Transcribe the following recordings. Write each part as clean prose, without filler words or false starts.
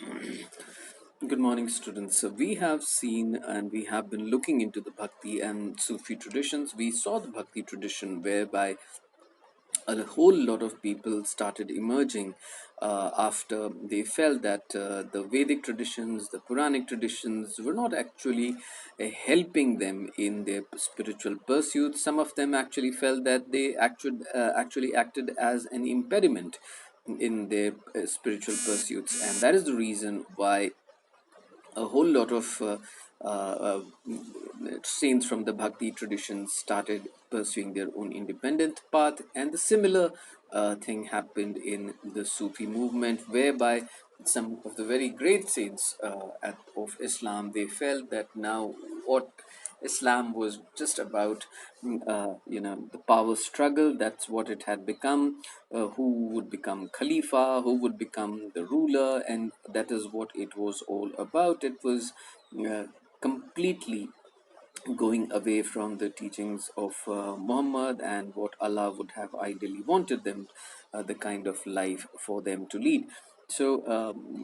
Good morning, students. So we have seen and we have been looking into the Bhakti and Sufi traditions. We saw the Bhakti tradition whereby a whole lot of people started emerging after they felt that the Vedic traditions, the Puranic traditions were not actually helping them in their spiritual pursuits. Some of them actually felt that they actually acted as an impediment in their spiritual pursuits, and that is the reason why a whole lot of saints from the Bhakti tradition started pursuing their own independent path, and the similar thing happened in the Sufi movement, whereby some of the very great saints of Islam, they felt that now what Islam was just about, the power struggle. That's what it had become. Who would become Khalifa? Who would become the ruler? And that is what it was all about. It was uh, completely going away from the teachings of Muhammad and what Allah would have ideally wanted them, the kind of life for them to lead. So,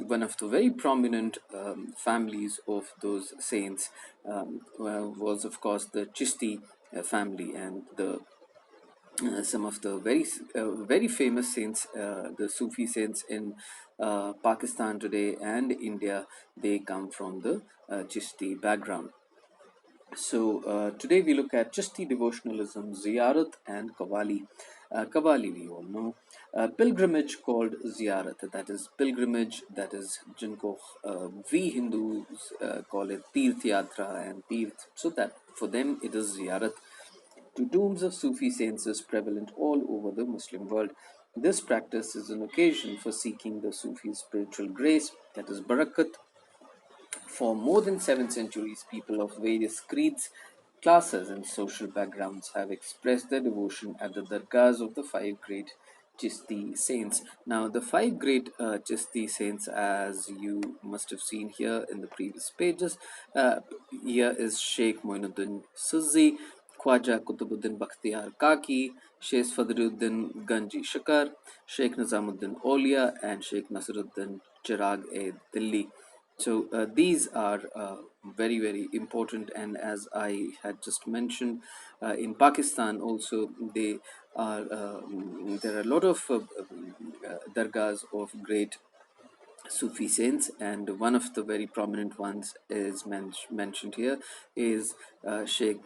one of the very prominent families of those saints was, of course, the Chishti family, and the some of the very famous saints, the Sufi saints in Pakistan today and India, they come from the Chishti background. So today we look at Chishti devotionalism, Ziyarat and Qawwali. Qawwali we all know. Pilgrimage called Ziyarat, that is pilgrimage, that is jinko we Hindus call it Tirth Yatra and Tirth. So that for them it is Ziyarat. To tombs of Sufi saints is prevalent all over the Muslim world. This practice is an occasion for seeking the Sufi spiritual grace, that is barakat. For more than 7 centuries, people of various creeds, classes, and social backgrounds have expressed their devotion at the dargahs of the five great Chishti saints. Now, the five great Chishti saints, as you must have seen here in the previous pages, here is Sheikh Moinuddin Suzi, Khwaja Kutubuddin Bakhtiyar Kaki, Sheikh Fadruddin Ganji Shakar, Sheikh Nizamuddin Aulia, and Sheikh Nasiruddin Chirag-e Dilli. So these are very important, and as I had just mentioned, in Pakistan also they are there are a lot of dargahs of great Sufi saints, and one of the very prominent ones is mentioned here is Sheikh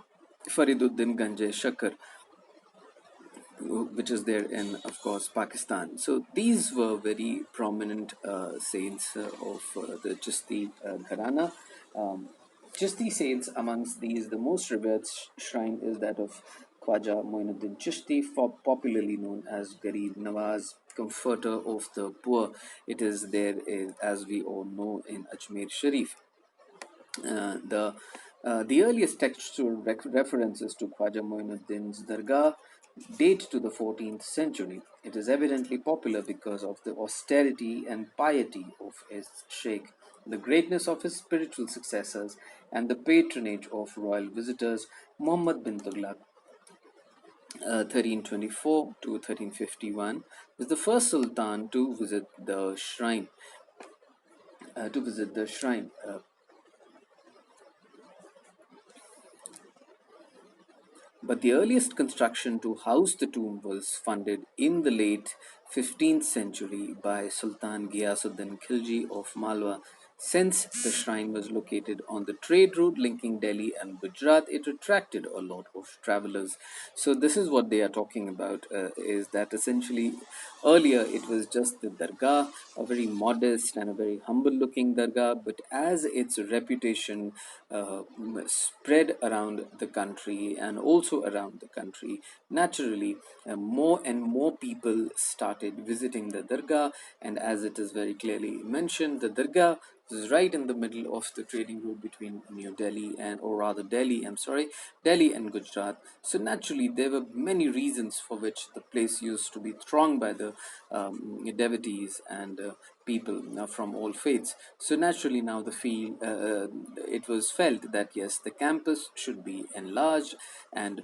Fariduddin Ganje Shakar, which is there in, of course, Pakistan. So these were very prominent saints of the Chishti Gharana. Um, Chishti saints, amongst these, the most revered shrine is that of Khwaja Moinuddin Chishti, popularly known as Garib Nawaz, comforter of the poor. It is there, as we all know, in Ajmer Sharif. The earliest textual references to Khwaja Moinuddin's Dargah date to the 14th century. It is evidently popular because of the austerity and piety of its sheikh, the greatness of his spiritual successors, and the patronage of royal visitors. Muhammad bin Tughlaq, 1324 to 1351, was the first sultan to visit the shrine. But the earliest construction to house the tomb was funded in the late 15th century by Sultan Ghiyasuddin Khilji of Malwa. Since the shrine was located on the trade route linking Delhi and Gujarat, it attracted a lot of travelers. So this is what they are talking about, is that essentially earlier it was just the dargah, a very modest and a very humble looking dargah, but as its reputation spread around the country and also around the country, naturally more and more people started visiting the dargah, and as it is very clearly mentioned, the dargah is right in the middle of the trading route between New Delhi or rather Delhi, Delhi and Gujarat. So naturally, there were many reasons for which the place used to be thronged by the devotees and people from all faiths. So naturally, now it was felt that yes, the campus should be enlarged and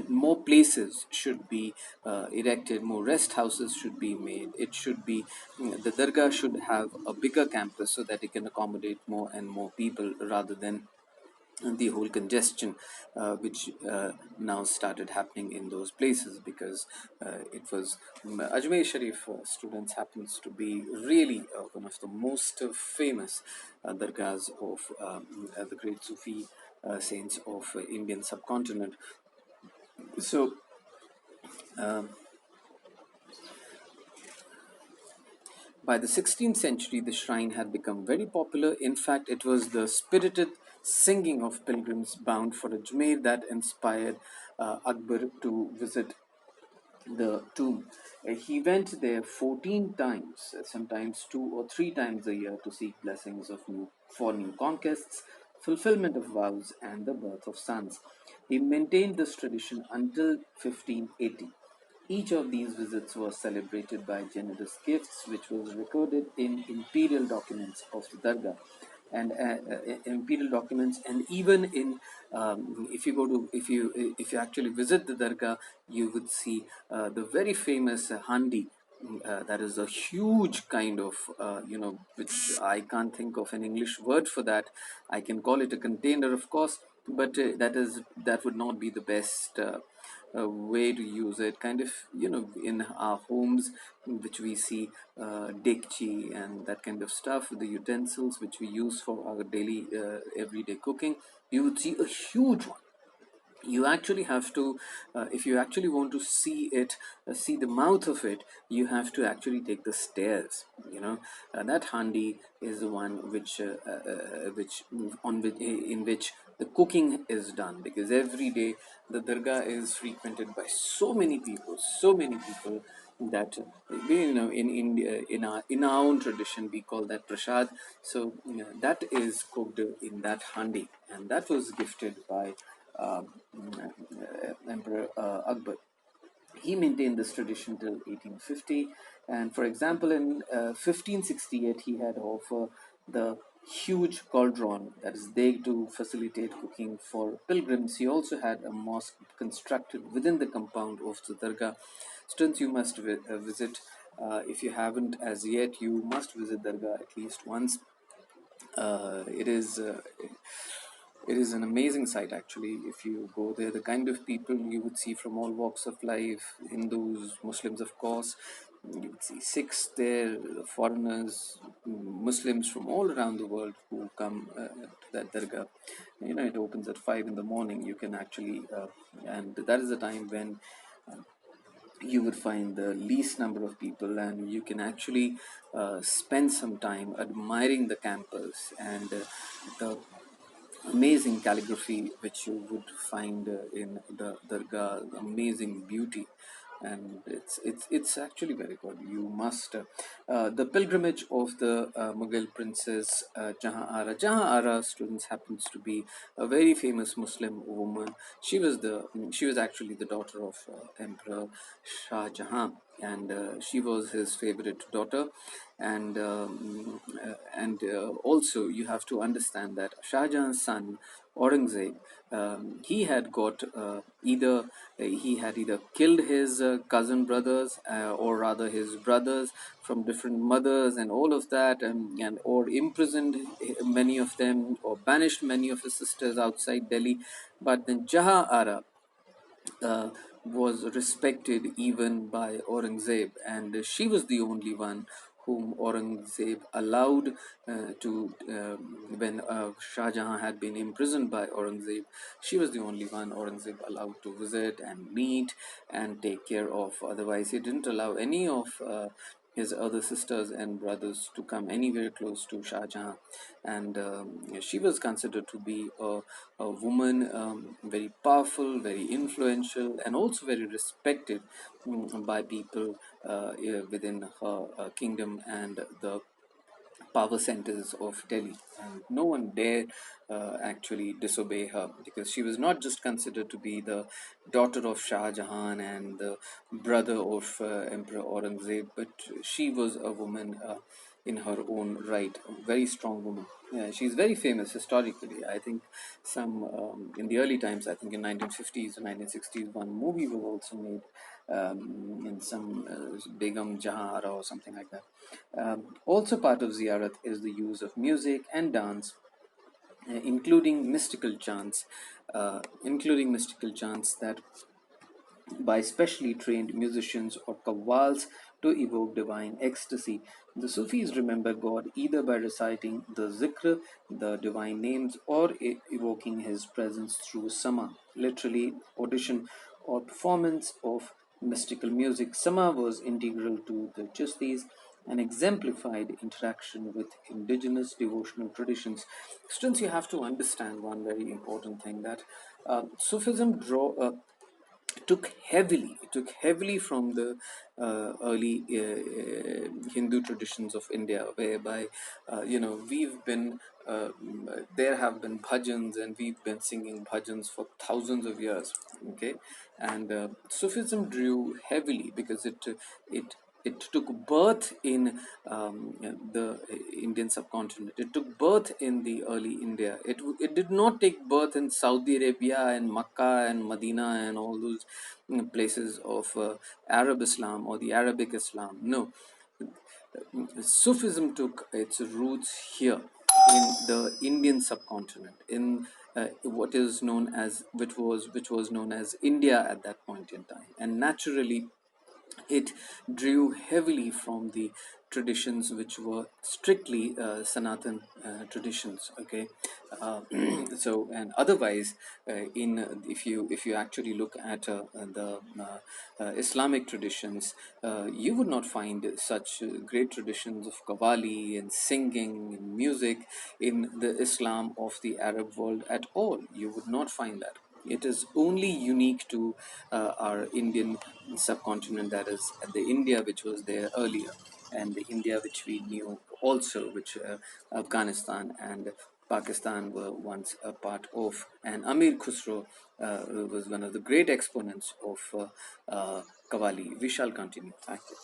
more places should be erected, more rest houses should be made. It should be the dargah should have a bigger campus so that it can accommodate more and more people rather than the whole congestion which now started happening in those places, because it was Ajmer Sharif students happens to be really one of the most famous dargahs of the great Sufi saints of Indian subcontinent. So um, by the 16th century, the shrine had become very popular. In fact, it was the spirited singing of pilgrims bound for Ajmer that inspired Akbar to visit the tomb. He went there 14 times, sometimes 2 or 3 times a year, to seek blessings for new conquests, fulfillment of vows, and the birth of sons. He maintained this tradition until 1580. Each of these visits was celebrated by generous gifts, which was recorded in imperial documents of the Dargah and imperial documents, and even in if you go to if you actually visit the Dargah, you would see the very famous handi. That is a huge kind of, which I can't think of an English word for that. I can call it a container, of course, but that would not be the best way to use it. Kind of, in our homes, which we see dekchi and that kind of stuff, the utensils which we use for our daily, everyday cooking, you would see a huge one. You actually have to, if you actually want to see it, see the mouth of it, you have to actually take the stairs. That handi is the one which on which in which the cooking is done, because every day the dargah is frequented by so many people that in India, in our own tradition, we call that prasad. So that is cooked in that handi, and that was gifted by um, Emperor Akbar. He maintained this tradition till 1850. And for example, in 1568, he had offered the huge cauldron, that is there to facilitate cooking for pilgrims. He also had a mosque constructed within the compound of the Dargah. Students, you must visit. If you haven't as yet, you must visit Dargah at least once. It is an amazing sight, actually. If you go there, the kind of people you would see from all walks of life, Hindus, Muslims, of course. You would see Sikhs there, foreigners, Muslims from all around the world who come to that dargah. It opens at 5 in the morning. You can actually, and that is the time when you would find the least number of people, and you can actually spend some time admiring the campus and the amazing calligraphy which you would find in the dargah, amazing beauty, and it's actually very good. You must the pilgrimage of the Mughal princess Jahan Ara students happens to be a very famous Muslim woman. She was actually the daughter of Emperor Shah Jahan, and she was his favorite daughter. And also, you have to understand that Shah Jahan's son Aurangzeb, he had got he had either killed his cousin brothers, or rather his brothers from different mothers and all of that, and or imprisoned many of them, or banished many of his sisters outside Delhi. But then Jahan Ara uh, was respected even by Aurangzeb, and she was the only one whom Aurangzeb allowed when Shah Jahan had been imprisoned by Aurangzeb. She was the only one Aurangzeb allowed to visit and meet and take care of. Otherwise, he didn't allow any of his other sisters and brothers to come anywhere close to Shah Jahan. And she was considered to be a woman, very powerful, very influential, and also very respected by people within her kingdom and the power centers of Delhi, and no one dared actually disobey her, because she was not just considered to be the daughter of Shah Jahan and the brother of Emperor Aurangzeb, but she was a woman in her own right, a very strong woman. She's very famous historically. I think some in the early times, I think in 1950s or 1960s, one movie was also made in some Begum Jahara or something like that. Also part of ziyarat is the use of music and dance, including mystical chants that by specially trained musicians or qawwals to evoke divine ecstasy. The Sufis remember God either by reciting the zikr, the divine names, or evoking his presence through sama, literally audition or performance of mystical music. Sama was integral to the Chistis and exemplified interaction with indigenous devotional traditions. Students, you have to understand one very important thing, that Sufism took heavily from the early Hindu traditions of India, whereby we've been there have been bhajans, and we've been singing bhajans for thousands of years. Okay, and Sufism drew heavily because it took birth in the Indian subcontinent. It took birth in the early India. It did not take birth in Saudi Arabia and Makkah and Medina and all those places of Arab Islam or the Arabic Islam. No, Sufism took its roots here in the Indian subcontinent, in what is known as which was known as India at that point in time, and naturally it drew heavily from the traditions which were strictly Sanatan traditions. Okay, uh, so and otherwise, if you actually look at Islamic traditions, you would not find such great traditions of Qawwali and singing and music in the Islam of the Arab world at all. You would not find that. It is only unique to our Indian subcontinent, that is the India which was there earlier, and the India which we knew also, which Afghanistan and Pakistan were once a part of. And Amir Khusro was one of the great exponents of Qawwali. We shall continue. Thank you.